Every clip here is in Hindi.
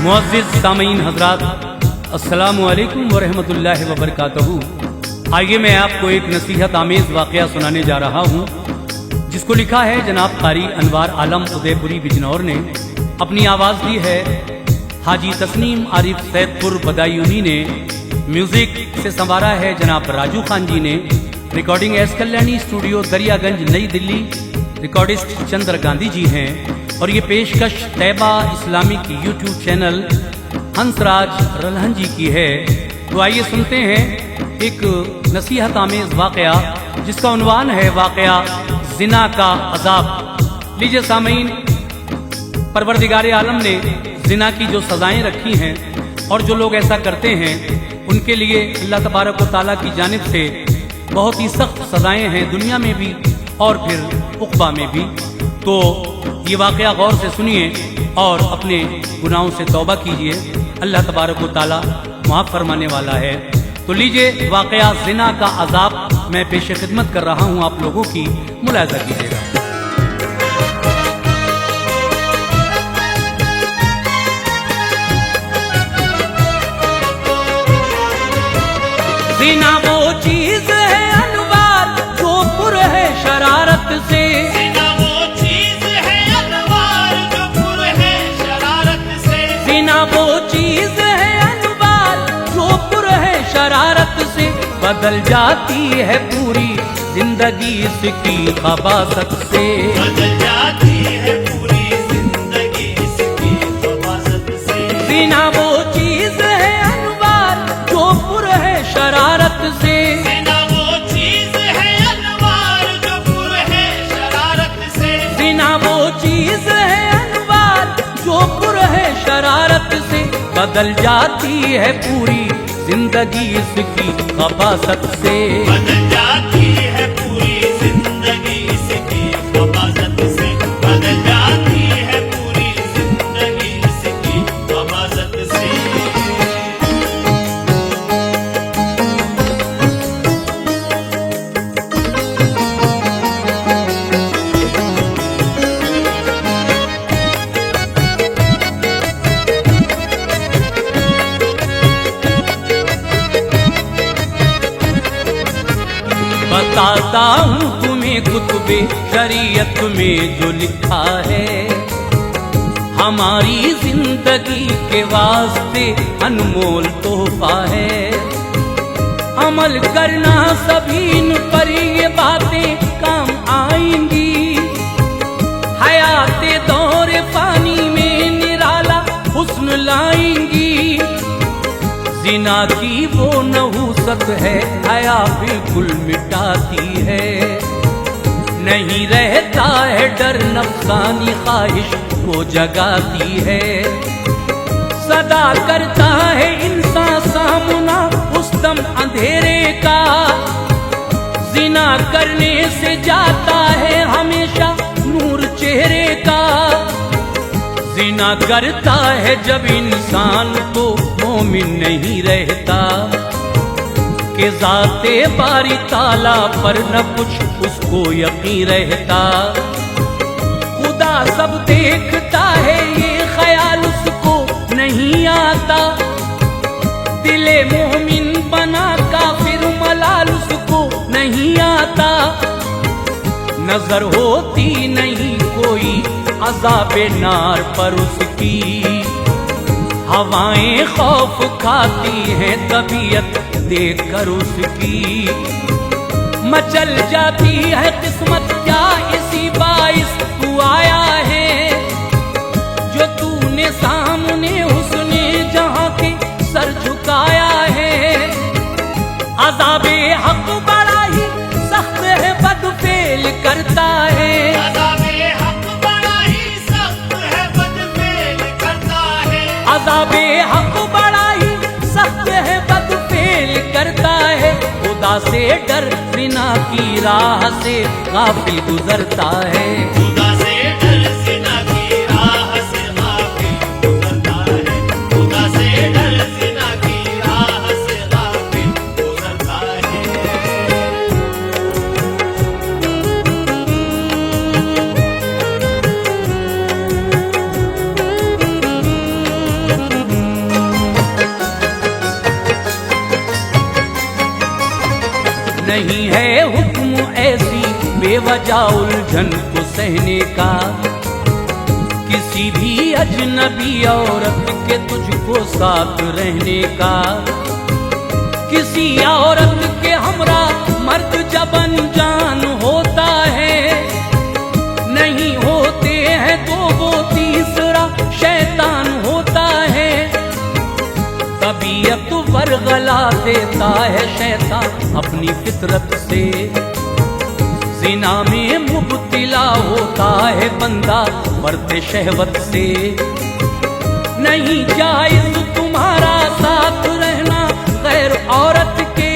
मुअज़्ज़िज़ सामीन हज़रात, अस्सलामु अलैकुम व रहमतुल्लाहि व बरकातहू। आइए मैं आपको एक नसीहत आमेज़ वाक़या सुनाने जा रहा हूँ, जिसको लिखा है जनाब कारी अनवार आलम उदयपुरी बिजनौर ने। अपनी आवाज़ दी है हाजी तस्नीम आरिफ सैदपुर बदायूनी ने। म्यूज़िक से संवारा है जनाब राजू खान जी ने। Recording S Kalyani studio Daryaganj Nai Delhi. Recordist Chandra Gandhi ji हैं और ये पेशकश Taiba Islamic YouTube channel Hansraj Ralhan ji की है। तो आइए सुनते हैं एक नसीहत आमेज वाक़या, जिसका उन्वान है वाक़या जिना का अजाब। लीजिए सामीन, परवरदिगार आलम ने जिना की जो सजाएं रखी हैं और जो लोग ऐसा करते हैं उनके लिए अल्लाह तबारक व तआला की जानिब से बहुत ही सख्त सजाएं हैं, दुनिया में भी और फिर उक़बा में भी। तो ये वाक़या गौर से सुनिए और अपने गुनाहों से तौबा कीजिए, अल्लाह तबारक व तआला माफ़ फरमाने वाला है। तो लीजिए वाक़या ज़िना का अज़ाब मैं पेश खिदमत कर रहा हूँ आप लोगों की, मुलाहिज़ा कीजिएगा। ज़िना वो चीज़ है अनवार जो पुर है शरारत से। ज़िना वो चीज़ है अनवार जो पुर है शरारत से। ज़िना वो चीज़ है अनवार जो पुर है शरारत से। बदल जाती है पूरी जिंदगी इसकी खबासत से। बदल जाती है पूरी जिंदगी इसकी खबासत से। ज़िना वो चीज़ है अनवार जो पुर है शरारत से। ज़िना वो चीज़ है अनवार जो पुर है शरारत से। ज़िना वो चीज़ है अनवार जो पुर है शरारत से। बदल जाती है पूरी जिंदगी इसकी खबासत से। बदल जाती है पूरी जिंदगी इसकी खबासत से। बदल जाती है पूरी जिंदगी इसकी खबासत से। बताता हूँ तुम्हें कुतुबे शरीयत में जो लिखा है, हमारी जिंदगी के वास्ते अनमोल तोहफा है। अमल करना सभी पर ये बातें काम आएंगी। हयाते दौरे फानी में निराला हुस्न लाएंगी। ज़िना की वो नहूसत है हया बिल्कुल मिटाती है। नहीं रहता है डर नफ्सानी ख्वाहिश को जगाती है। सदा करता है इंसान सामना उस दम अंधेरे का। ज़िना करने से जाता है हमेशा नूर चेहरे का। ज़िना करता है जब इंसान तो मोमिन नहीं रहता। कि ज़ाते बारी ताला पर न कुछ उसको यकीन रहता। खुदा सब देखता है ये ख्याल उसको नहीं आता। दिले मोमिन बना काफिर मलाल उसको नहीं आता। नजर होती नहीं कोई अज़ाबे नार पर उसकी। हवाएं खौफ खाती हैं तबीयत देखकर उसकी। मचल जाती है किस्मत क्या इसी बाइस तू आया है। जो तूने सामने हुस्ने जहां के सर झुकाया है। अज़ाबे हक बड़ा ही सख्त है बदफेल करता है। अज़ाबे हक बड़ा ही सख्त है बदफेल करता है। अज़ाबे हक बड़ा ही सख्त है बदफेल करता है। खुदा से डर ज़िना की राह से गाफिल गुजरता है। खुदा से डर ज़िना की राह से गाफिल गुजरता है। खुदा से डर ज़िना की राह से गाफिल गुजरता है। नहीं है हुक्म ऐसी बेवजह उलझन को सहने का, किसी भी अजनबी औरत के तुझको साथ रहने का। किसी औरत के हमरा मर्द जब अनजान होता है, नहीं होते हैं तो वो तीसरा शैतान होता है। तबीयत वरगला देता है शैतान अपनी फितरत से, ज़िना में मुब्तिला होता है बंदा मर्द शहवत से। नहीं जायज़ तुम्हारा साथ रहना गैर औरत के,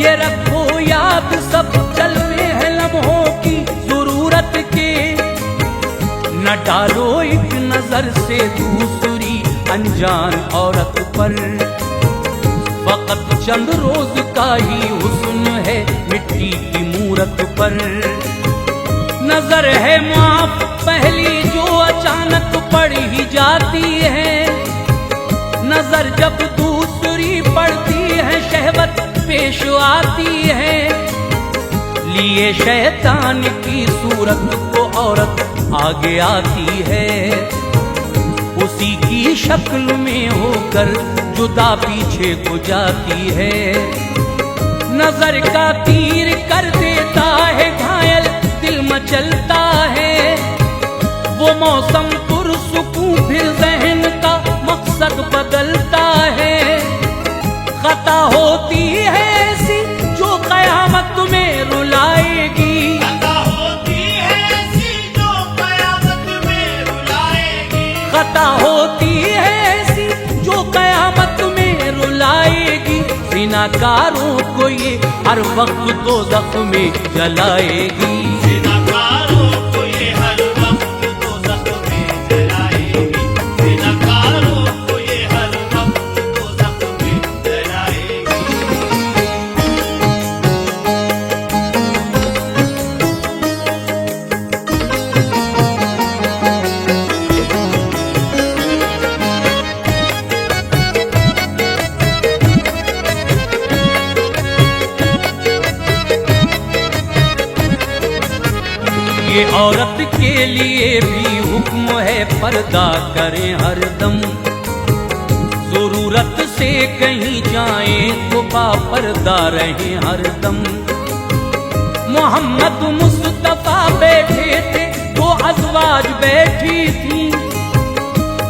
ये रखो याद सब चलते हैं लम्हों की जरूरत के। न डालो एक नजर से दूसरी अनजान औरत पर, फकत चंद रोज का ही हुस्न है मिट्टी की मूरत पर। नजर है माफ पहली जो अचानक पड़ ही जाती है, नजर जब दूसरी पड़ती है शहवत पेश आती है। लिए शैतान की सूरत को औरत आगे आती है, उसी की शक्ल में होकर जुदा पीछे को जाती है। नजर का तीर कर देता है घायल दिल मचलता है, वो मौसम पुरसुकून फिर जहन का मकसद बदलता है। खता होती है ऐसी जो कयामत में रुलाएगी, खता होती है ऐसी जो कयामत में रुलाएगी, खता होती है ऐसी जो कयामत में रुलाएगी। ज़िनाकारों को ये हर वक्त दोज़ख में जलाएगी, ज़िनाकारों को ये हर वक्त दोज़ख में जलाएगी, ज़िनाकारों को ये हर वक्त दोज़ख में जलाएगी। ये औरत के लिए भी हुक्म है पर्दा करें हरदम। जरूरत से कहीं जाएं तो बापर्दा रहें हरदम। मोहम्मद मुस्तफा बैठे थे तो अज़वाज बैठी थी,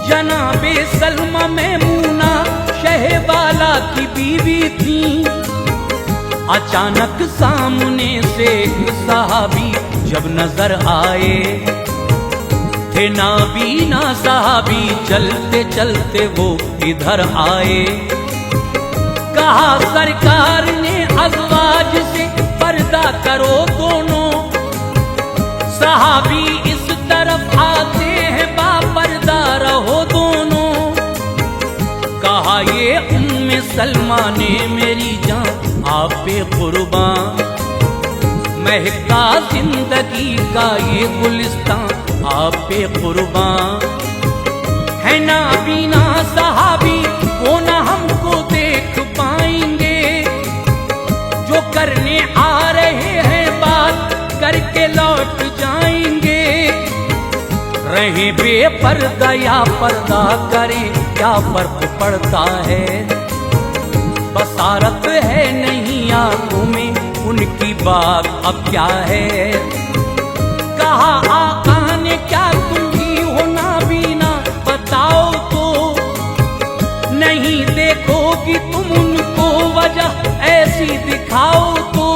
जनाबे सलमा मैमूना शहबाला की बीवी थी। अचानक सामने से एक सहाबी जब नजर आए, थे नाबीना सहाबी चलते चलते वो इधर आए। कहा सरकार ने अज़वाज से पर्दा करो दोनों, सहाबी इस तरफ आते हैं बापर्दा रहो दोनों। कहा ये उम्मे सलमा ने मेरी जान आप पे कुर्बान, महका जिंदगी का ये गुलिस्तान आप पे कुर्बान। है ना बीना सहाबी वो ना हमको देख पाएंगे, जो करने आ रहे हैं बात करके लौट जाएंगे। रहे बेपर्दा या पर्दा करें क्या फर्क पड़ता है, बसारत है नहीं आंखों में उनकी बात अब क्या है। कहा आका ने क्या तुम ही हो नाबीना बताओ तो, नहीं देखोगी तुम उनको वजह ऐसी दिखाओ तो।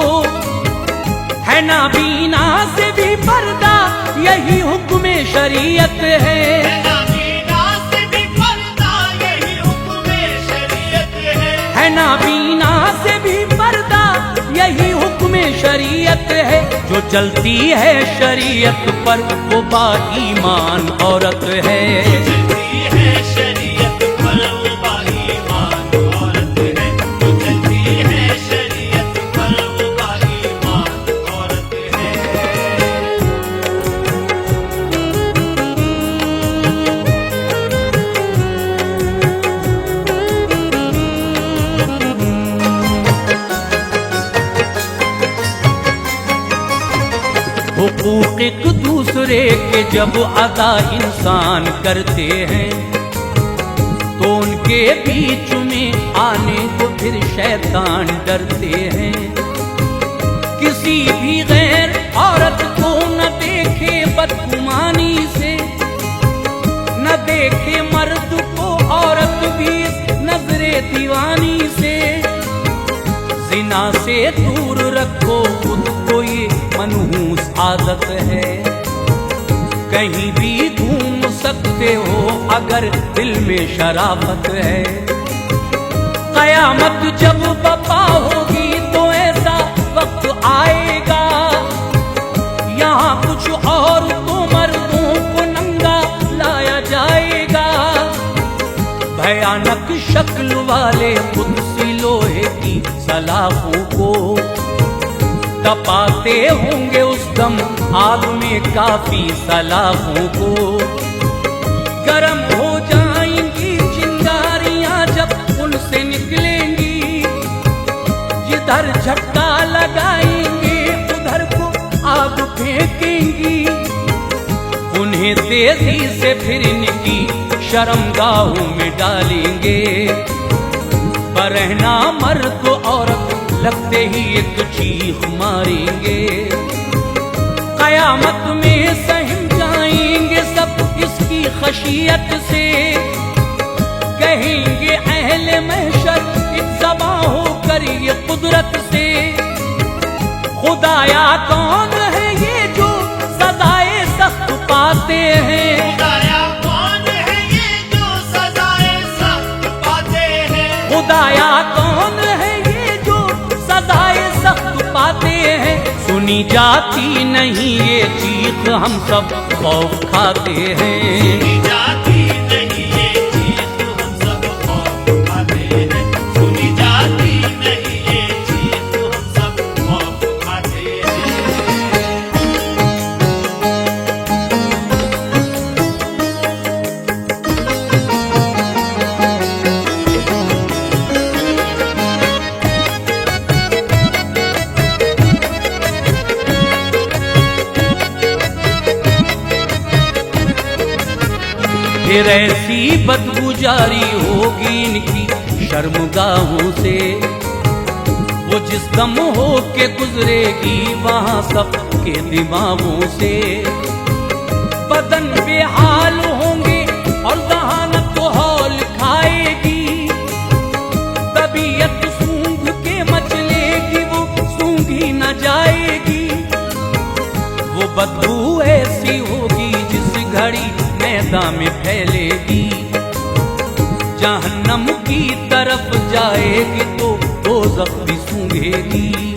है नाबीना से भी पर्दा यही हुक्म शरीयत है, नाबीना से भी पर्दा यही हुक्म शरीयत है, है नाबीना से भी पर्दा यही हुक्म शरीयत है। जो चलती है शरीयत पर वो बाईमान औरत है, चलती है शरीयत पर वो बाईमान औरत है, जो चलती है शरीयत पर वो बाईमान औरत है। हुकूक एक दूसरे के जब अदा इंसान करते हैं तो उनके बीच में आने को फिर शैतान डरते हैं। किसी भी गैर औरत को न देखे बदगुमानी से, न देखे मर्द को औरत भी नजरे दीवानी से। जिना से दूर रखो खुद को, ये मनहूस आदत है। कहीं भी घूम सकते हो अगर दिल में शराफत है। कयामत जब बपा होगी तो ऐसा वक्त आएगा, यहाँ कुछ और तो मर्दों को नंगा लाया जाएगा। भयानक शक्ल वाले कुदसी लोहे की सलाखों को तपाते होंगे उस दम आग में काफी सलाखों को। गरम हो जाएंगी चिंगारियां जब उनसे निकलेंगी, जिधर झटका लगाएंगे उधर को आग फेंकेंगी। उन्हें तेजी से फिर इनकी शर्मगाहों में डालेंगे। बरहना मर्द औरत लगते ही एक चीख मारेंगे। कयामत में सहम जाएंगे सब इसकी खशियत से। कहेंगे अहले महशर एक ज़बां होकर ये कुदरत से, खुदाया कौन है ये जो सजाए सख्त पाते हैं। खुदाया कौन है ये जो सजाए सख्त पाते हैं। खुदाया कौन है ये जो सजाए सख्त पाते हैं। सुनी जाती नहीं ये चीख हम सब खौफ खाते हैं। सुनी जाती नहीं ये चीख हम सब खौफ खाते हैं। सुनी जाती नहीं ये चीख हम सब खौफ खाते हैं। फिर ऐसी बदबू जारी होगी इनकी शर्मगाहों से। वो जिस दम हो के गुजरेगी वहां सबके दिमागों से। बदन बेहाल होंगे और जहानत हौल खाएगी। तबीयत सूंघ के मचलेगी वो सूंघी न जाएगी। वो बदबू ऐसी होगी जिस घड़ी मैदान में फैलेगी। जहन्नम की तरफ जाएगी तो दोज़ख भी सूंघेगी।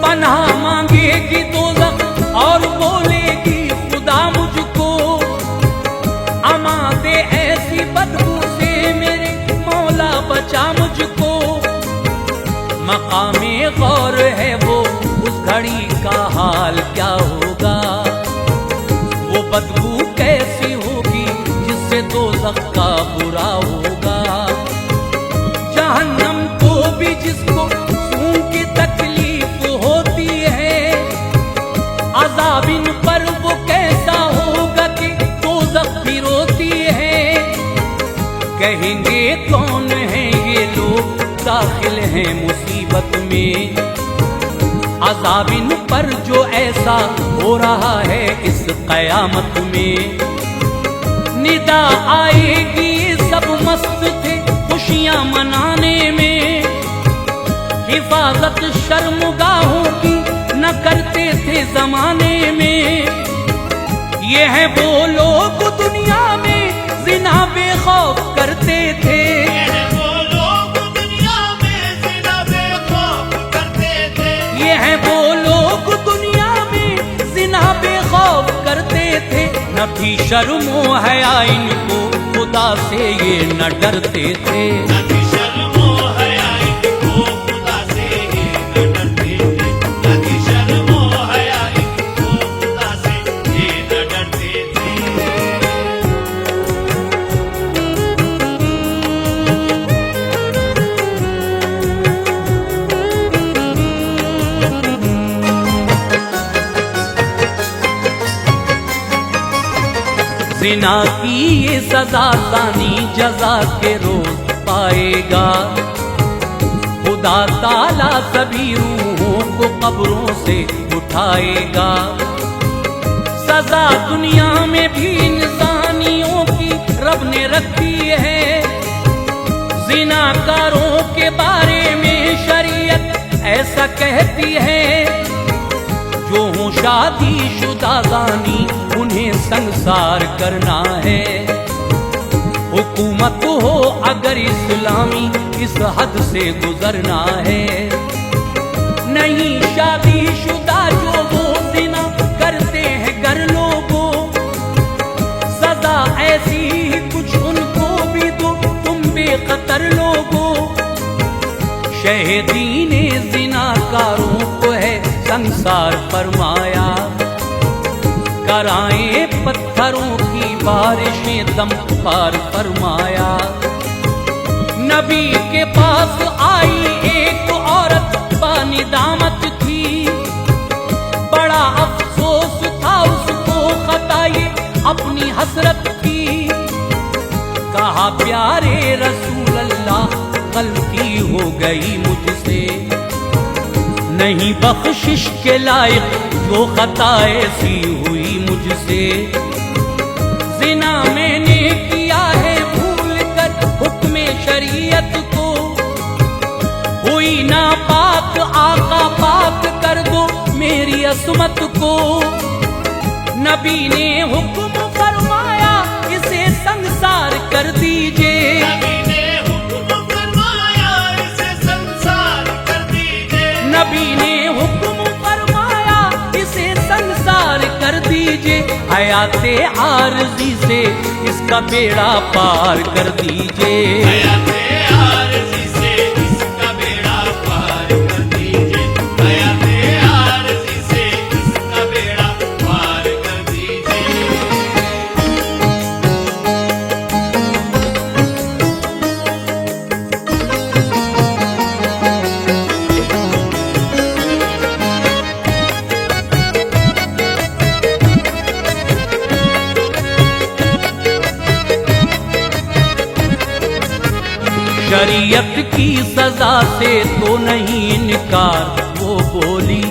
पनाह मांगेगी दोज़ख और बोलेगी खुदा मुझको अमा दे ऐसी बदबू से, मेरे मौला बचा मुझको। मकामे गौर है वो उस घड़ी का हाल क्या होगा। वो बदबू कैसी होगी जिससे दोज़ख का बुरा होगा। जहन्नम को भी जिसको सूंघ की तकलीफ होती है, अज़ाब इन पर वो कैसा होगा कि दोज़ख भी रोती है। कहेंगे कौन है ये लोग दाखिल हैं मुसीबत में। अज़ाब इन पर जो ऐसा हो रहा है इस कयामत में। निदा आएगी सब मस्त थे खुशियां मनाने में। हिफाजत शर्मगाहों की न करते थे जमाने में। ये है वो लोग दुनिया में जिना बेखौफ करते थे। ये वो लोग दुनिया में ज़िना बेखौफ करते थे। ये है वो लोग दुनिया में जिना बेखौफ करते थे। न भी शर्मो हया इनको खुदा से ये न डरते थे। न भी शर्मो हया इनको खुदा से ये न डरते थे। न भी शर्मो हया इनको खुदा से ये न डरते थे। जिना की ये सजा जानी जजा के रोज पाएगा। खुदा ताला सभी रूहों को कब्रों से उठाएगा। सजा दुनिया में भी इंसानियों की रब ने रखी है। जिनाकारों के बारे में शरीयत ऐसा कहती है, जो हो शादीशुदा जानी उन्हें संसार करना है। हुकूमत हो अगर इस्लामी इस हद से गुजरना है। नहीं शादीशुदा जो वो जिना करते हैं कर लोगों, सजा ऐसी ही कुछ उनको भी दो तुम बेखतर लोगों। शहीदीने जिनाकारों को है संसार फरमाया, कराएं पत्थरों की बारिशें दम पार फरमाया। नबी के पास आई एक औरत बानिदामत थी, बड़ा अफसोस था उसको खताई अपनी हसरत थी। कहा प्यारे रसूल अल्लाह गलती हो गई मुझसे, नहीं बख्शिश के लायक जो खता ऐसी हुई मुझसे। जिना मैंने किया है भूल कर हुक्म शरीयत को, हुई ना पाक आका पाक कर दो मेरी असमत को। नबी ने हुक्म फरमाया इसे संसार कर दीजिए। नबी ने हुक्म फरमाया इसे संसार कर दीजिए। नबी ने हुक्म फरमाया इसे संसार कर दीजिए। हयाते आरज़ी से इसका बेड़ा पार कर दीजिए। हयाते आरज़ी से इसका बेड़ा पार कर दीजिए। हयाते आरज़ी से इसका बेड़ा पार कर दीजिए। शरीयत की सजा से तो नहीं इनकार, वो बोली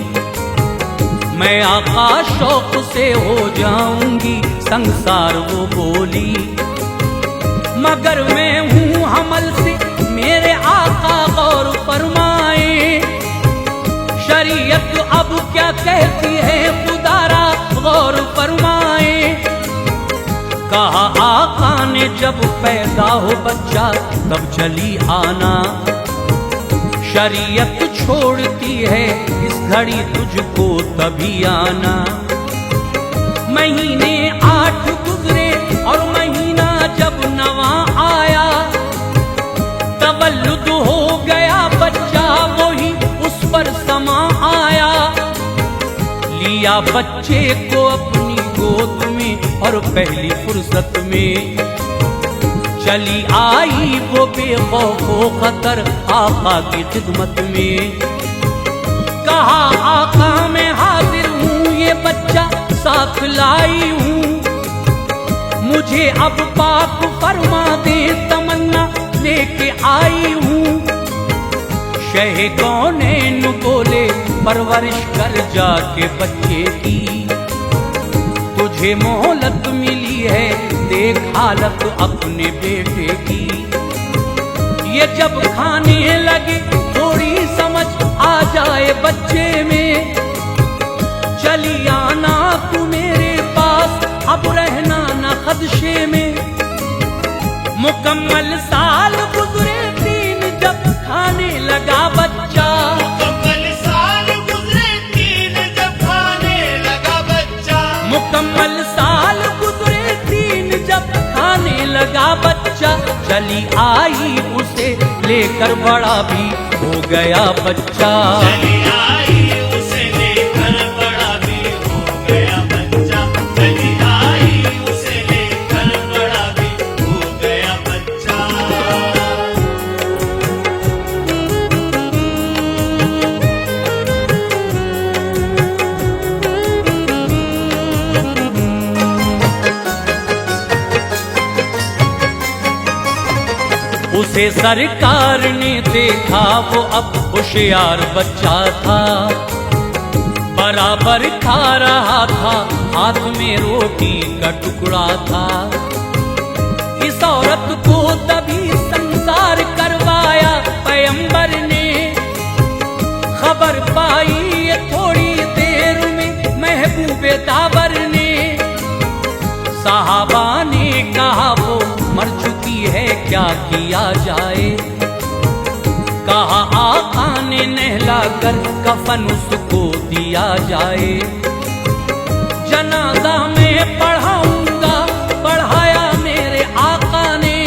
मैं आका शौक से हो जाऊंगी संसार। वो बोली मगर मैं हूँ हमल से मेरे आका गौर फरमाए। शरीयत अब क्या कहती है खुदारा गौर फरमाए। कहा आका ने जब पैदा हो बच्चा तब चली आना। शरीयत छोड़ती है इस घड़ी तुझको तभी आना। महीने 8 गुजरे और महीना जब नवा आया, तवल्लुद हो गया बच्चा वही उस पर समा आया। लिया बच्चे को अपनी गोद में और पहली फुर्सत में चली आई वो बेखौफो खतर आका की खिदमत में। कहा आका मैं हाजिर हूँ ये बच्चा साथ लाई हूँ, मुझे अब पाक फरमा दे तमन्ना लेके आई हूँ। शह कौनैन बोले परवरिश कर जाके बच्चे की, तुझे मोहलत मिली है देख हालत अपने बेटे की। ये जब खाने लगे थोड़ी समझ आ जाए बच्चे में, चली आना तू मेरे पास अब रहना न खदशे में। मुकम्मल साल गुजरे 3 जब खाने लगा बच्चा। मुकम्मल साल गुजरे 3 जब खाने लगा बच्चा। मुकम्मल साल गुजरे 3 जब खाने लगा बच्चा। चली आई उसे लेकर बड़ा भी हो गया बच्चा। चली आई उसे लेकर बड़ा भी हो गया बच्चा। चली आई उसे लेकर बड़ा भी हो गया बच्चा। उसे सरकार ने देखा, वो अब होशियार बच्चा था, बराबर खा रहा था, हाथ में रोटी का टुकड़ा था। इस औरत को तभी संसार करवाया पैगंबर ने, खबर पाई ये थोड़ी देर में महबूबे दाबर ने। सहाबा ने कहा वो मर चुकी है, क्या किया जाए। कहा आका ने नहला कर कफन उसको दिया जाए। जनाजा में पढ़ाऊंगा, पढ़ाया मेरे आका ने।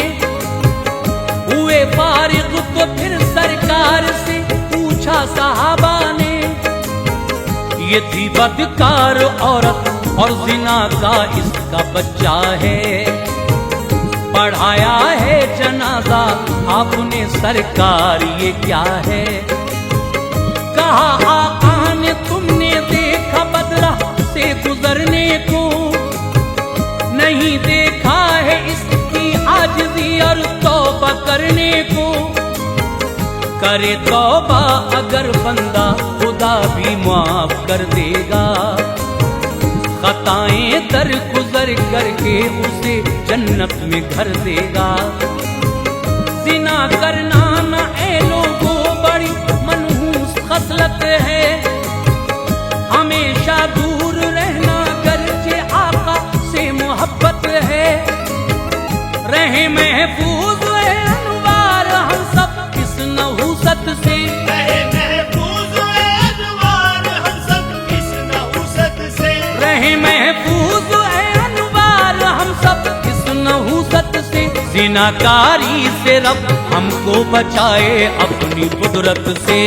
हुए फारिग तो फिर सरकार से पूछा सहाबा ने। ये थी बदकार औरत और जिना का इसका बच्चा है। पढ़ाया है जनाजा आपने सरकार, ये क्या है। कहा आका ने तुमने देखा बदला से गुजरने को, नहीं देखा है इसकी आजिज़ी और तौबा करने को। करे तौबा अगर बंदा खुदा भी माफ कर देगा। खताएं दर गुजर करके उसे जन्नत में घर देगा। जिना करना न ए लोगों बड़ी मनहूस खसलत है। हमेशा दूर रहना गर्जे आका से मोहब्बत है। रहे महफूज है अनवार हम सब इस नहूसत से। रहे महफूज है अनवार हम सब इस नहूसत से। रहे महफूज है अनवार हम सब इस नहूसत से। जिनाकारी से रब हमको बचाए अपनी कुदरत से।